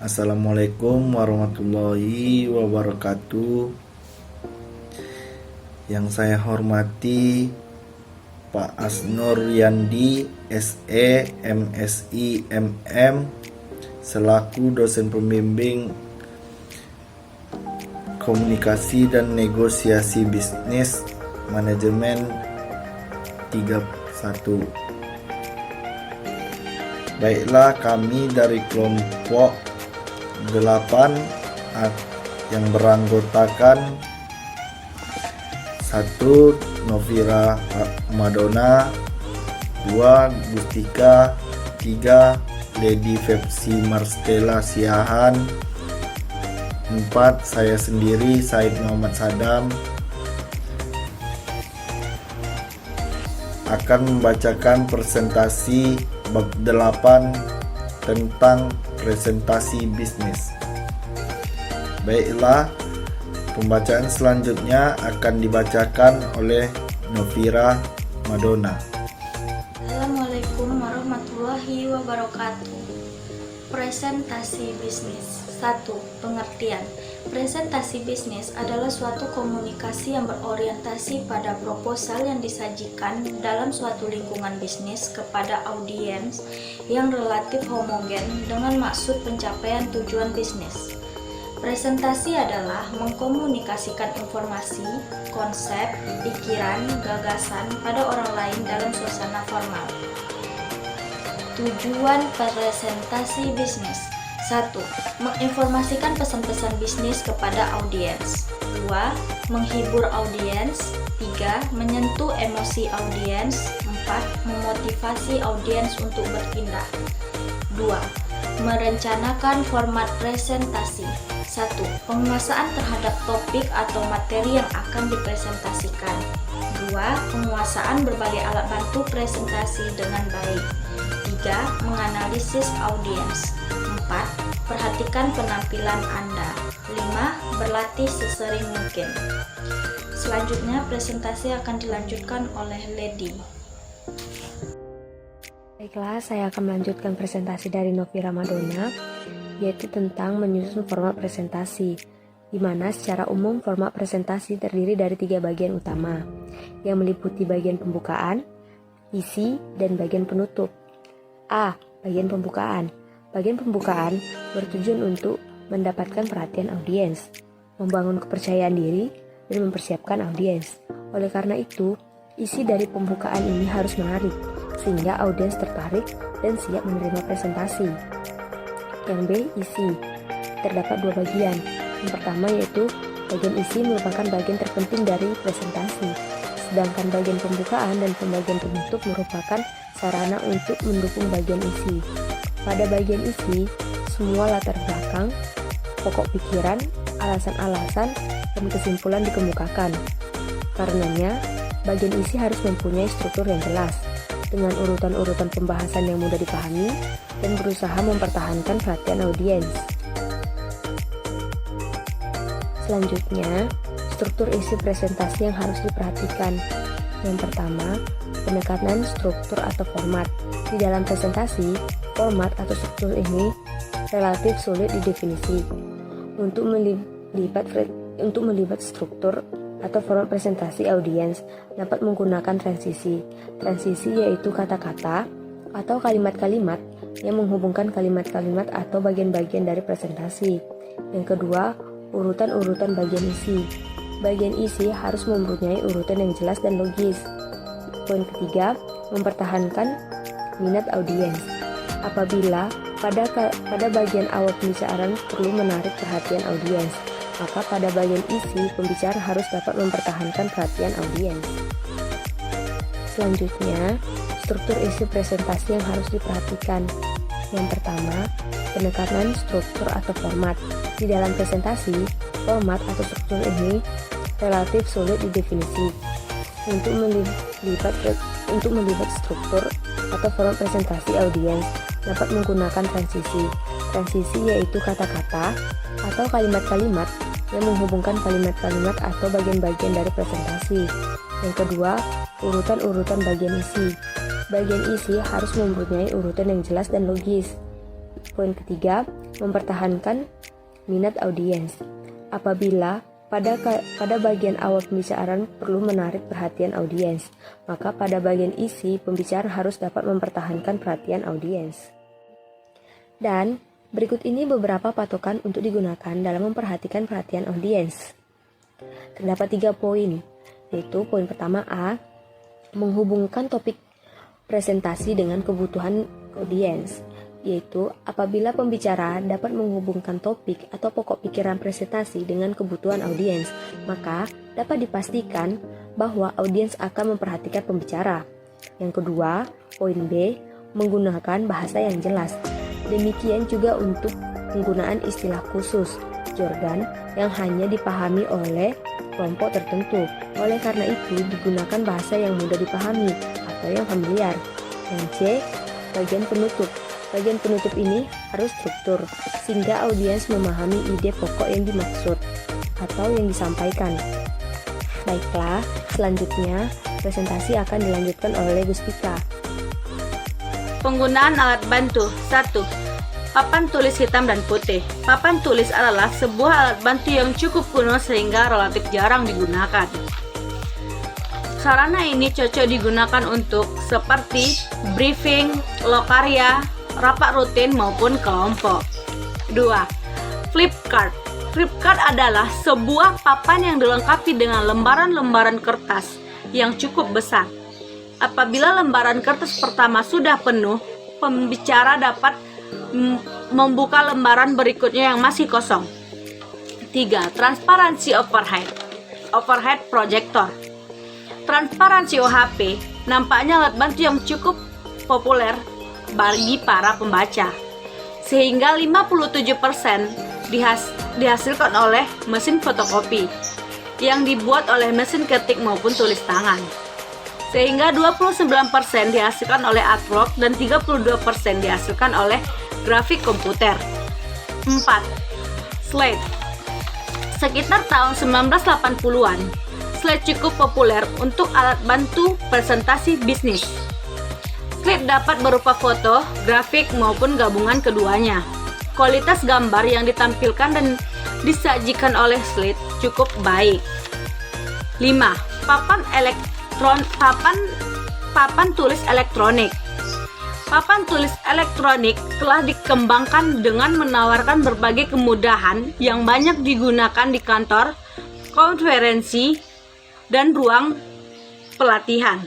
Assalamualaikum warahmatullahi wabarakatuh. Yang saya hormati Pak Asnur Yandi, SE, MSI, MM, selaku dosen pembimbing Komunikasi dan Negosiasi Bisnis Manajemen 31. Baiklah, kami dari kelompok 8 yang beranggotakan 1. Novira Madonna, 2. Gustika, 3. Lady Fepsi Marstella Siahan, 4. Saya sendiri Said Muhammad Sadam akan membacakan presentasi bab 8 tentang presentasi bisnis. Baiklah, pembacaan selanjutnya akan dibacakan oleh Novira Madonna. Assalamualaikum warahmatullahi wabarakatuh. Presentasi bisnis. 1. Pengertian. Presentasi bisnis adalah suatu komunikasi yang berorientasi pada proposal yang disajikan dalam suatu lingkungan bisnis kepada audiens yang relatif homogen dengan maksud pencapaian tujuan bisnis. Presentasi adalah mengkomunikasikan informasi, konsep, pikiran, gagasan pada orang lain dalam suasana formal. Tujuan presentasi bisnis. 1. Menginformasikan pesan-pesan bisnis kepada audiens. 2. Menghibur audiens. 3. Menyentuh emosi audiens. 4. Memotivasi audiens untuk bertindak. 2. Merencanakan format presentasi. 1. Penguasaan terhadap topik atau materi yang akan dipresentasikan. 2. Penguasaan berbagai alat bantu presentasi dengan baik. 3. Menganalisis audiens. 4. Perhatikan penampilan Anda. 5. Berlatih sesering mungkin. Selanjutnya presentasi akan dilanjutkan oleh Lady. Baiklah, saya akan melanjutkan presentasi dari Novira Madonna, yaitu tentang menyusun format presentasi, di mana secara umum format presentasi terdiri dari 3 bagian utama, yang meliputi bagian pembukaan, isi, dan bagian penutup. A. Bagian pembukaan. Bagian pembukaan bertujuan untuk mendapatkan perhatian audiens, membangun kepercayaan diri, dan mempersiapkan audiens. Oleh karena itu, isi dari pembukaan ini harus menarik, sehingga audiens tertarik dan siap menerima presentasi. Yang B. Isi. Terdapat 2 bagian. Yang pertama yaitu bagian isi merupakan bagian terpenting dari presentasi, sedangkan bagian pembukaan dan pembagian penutup merupakan sarana untuk mendukung bagian isi. Pada bagian isi, semua latar belakang, pokok pikiran, alasan-alasan, dan kesimpulan dikemukakan. Karenanya, bagian isi harus mempunyai struktur yang jelas, dengan urutan-urutan pembahasan yang mudah dipahami, dan berusaha mempertahankan perhatian audiens. Selanjutnya, struktur isi presentasi yang harus diperhatikan. Yang pertama, pendekatan struktur atau format. Di dalam presentasi, format atau struktur ini relatif sulit didefinisi. Untuk melibat struktur atau format presentasi, audiens dapat menggunakan transisi. Transisi yaitu kata-kata atau kalimat-kalimat yang menghubungkan kalimat-kalimat atau bagian-bagian dari presentasi. Yang kedua, urutan-urutan bagian isi. Bagian isi harus mempunyai urutan yang jelas dan logis. Poin ketiga, mempertahankan minat audiens. Apabila pada bagian awal pembicaraan perlu menarik perhatian audiens, maka pada bagian isi pembicara harus dapat mempertahankan perhatian audiens. Selanjutnya, struktur isi presentasi yang harus diperhatikan. Yang pertama, pendekatan struktur atau format. Di dalam presentasi, format atau struktur ini relatif sulit didefinisi. Untuk melibat struktur atau format presentasi, audiens dapat menggunakan transisi. Transisi yaitu kata-kata atau kalimat-kalimat yang menghubungkan kalimat-kalimat atau bagian-bagian dari presentasi. Yang kedua, urutan-urutan bagian isi. Bagian isi harus mempunyai urutan yang jelas dan logis. Poin ketiga, mempertahankan minat audiens. Apabila pada bagian awal pembicaraan perlu menarik perhatian audiens, maka pada bagian isi pembicara harus dapat mempertahankan perhatian audiens. Dan berikut ini beberapa patokan untuk digunakan dalam memperhatikan perhatian audiens. Terdapat 3 poin, yaitu poin pertama A, menghubungkan topik presentasi dengan kebutuhan audiens, yaitu apabila pembicara dapat menghubungkan topik atau pokok pikiran presentasi dengan kebutuhan audiens, maka dapat dipastikan bahwa audiens akan memperhatikan pembicara. Yang kedua, poin B, menggunakan bahasa yang jelas. Demikian juga untuk penggunaan istilah khusus, jargon yang hanya dipahami oleh kelompok tertentu. Oleh karena itu, digunakan bahasa yang mudah dipahami atau yang familiar. Yang C, bagian penutup. Bagian penutup ini harus struktur, sehingga audiens memahami ide pokok yang dimaksud atau yang disampaikan. Baiklah, selanjutnya presentasi akan dilanjutkan oleh Gustika. Penggunaan alat bantu. 1. Papan tulis hitam dan putih. Papan tulis adalah sebuah alat bantu yang cukup kuno sehingga relatif jarang digunakan. Sarana ini cocok digunakan untuk seperti briefing, lokarya, rapat rutin maupun kelompok. 2. Flip card. Flip card adalah sebuah papan yang dilengkapi dengan lembaran-lembaran kertas yang cukup besar. Apabila lembaran kertas pertama sudah penuh, pembicara dapat membuka lembaran berikutnya yang masih kosong. 3. Transparansi overhead. Overhead projector. Transparansi OHP nampaknya alat bantu yang cukup populer bagi para pembaca, sehingga 57% dihasilkan oleh mesin fotokopi yang dibuat oleh mesin ketik maupun tulis tangan, sehingga 29% dihasilkan oleh artwork dan 32% dihasilkan oleh grafik komputer. 4. Slide. Sekitar tahun 1980-an, slide cukup populer untuk alat bantu presentasi bisnis. Slide dapat berupa foto, grafik, maupun gabungan keduanya. Kualitas gambar yang ditampilkan dan disajikan oleh slide cukup baik. 5. Papan tulis elektronik. Papan tulis elektronik telah dikembangkan dengan menawarkan berbagai kemudahan yang banyak digunakan di kantor, konferensi, dan ruang pelatihan.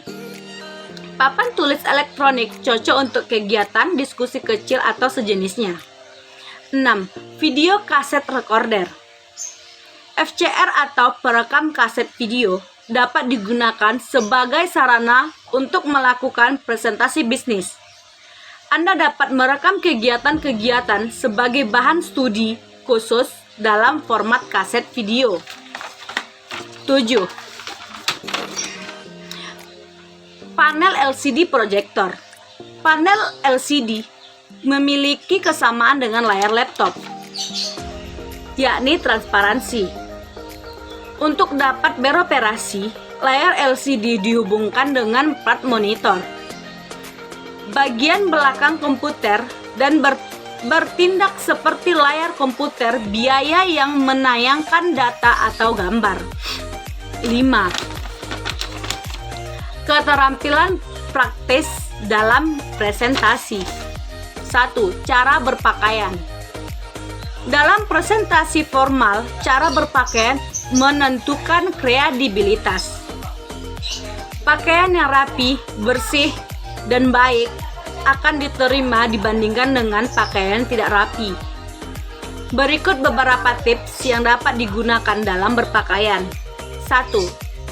Papan tulis elektronik cocok untuk kegiatan diskusi kecil atau sejenisnya. 6. Video kaset recorder. FCR atau perekam kaset video dapat digunakan sebagai sarana untuk melakukan presentasi bisnis. Anda dapat merekam kegiatan-kegiatan sebagai bahan studi khusus dalam format kaset video. 7. Panel LCD projector. Panel LCD memiliki kesamaan dengan layar laptop, yakni transparansi. Untuk dapat beroperasi, layar LCD dihubungkan dengan plat monitor, bagian belakang komputer, dan bertindak seperti layar komputer biaya yang menayangkan data atau gambar. 5. Keterampilan praktis dalam presentasi. 1. Cara berpakaian. Dalam presentasi formal, cara berpakaian menentukan kredibilitas. Pakaian yang rapi, bersih, dan baik akan diterima dibandingkan dengan pakaian tidak rapi. Berikut beberapa tips yang dapat digunakan dalam berpakaian. 1.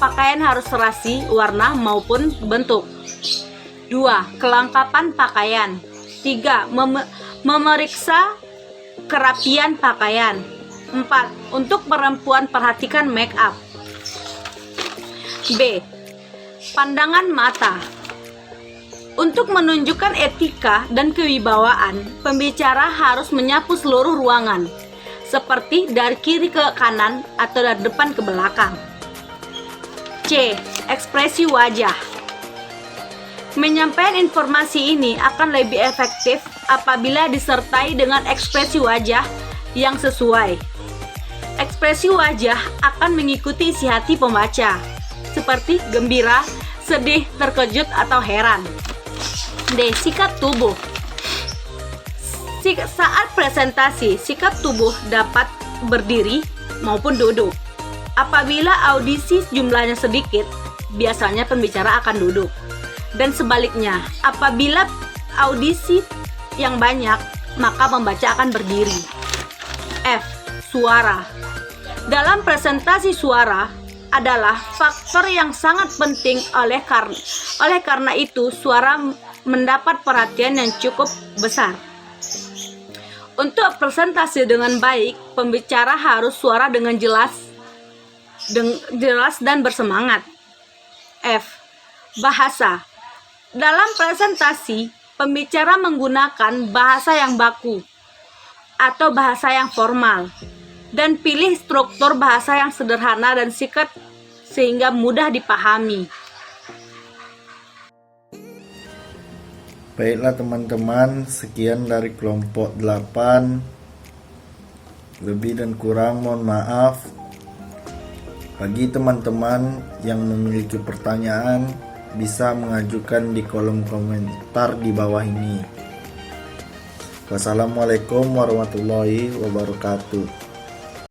Pakaian harus serasi, warna maupun bentuk. 2. Kelengkapan pakaian. 3. Memeriksa kerapian pakaian. 4. Untuk perempuan, perhatikan make up. B. Pandangan mata. Untuk menunjukkan etika dan kewibawaan, pembicara harus menyapu seluruh ruangan, seperti dari kiri ke kanan atau dari depan ke belakang. C. Ekspresi wajah. Menyampaikan informasi ini akan lebih efektif apabila disertai dengan ekspresi wajah yang sesuai. Ekspresi wajah akan mengikuti isi hati pembaca, seperti gembira, sedih, terkejut, atau heran. D. Sikap tubuh. Saat presentasi, sikap tubuh dapat berdiri maupun duduk. Apabila audisi jumlahnya sedikit, biasanya pembicara akan duduk. Dan sebaliknya, apabila audisi yang banyak, maka pembaca akan berdiri. F. Suara. Dalam presentasi, suara adalah faktor yang sangat penting oleh karena itu suara mendapat perhatian yang cukup besar. Untuk presentasi dengan baik, pembicara harus suara dengan jelas dan bersemangat. F. Bahasa. Dalam presentasi, pembicara menggunakan bahasa yang baku atau bahasa yang formal, dan pilih struktur bahasa yang sederhana dan singkat sehingga mudah dipahami. Baiklah teman-teman, sekian dari kelompok 8. Lebih dan kurang mohon maaf. Bagi teman-teman yang memiliki pertanyaan, bisa mengajukan di kolom komentar di bawah ini. Wassalamualaikum warahmatullahi wabarakatuh.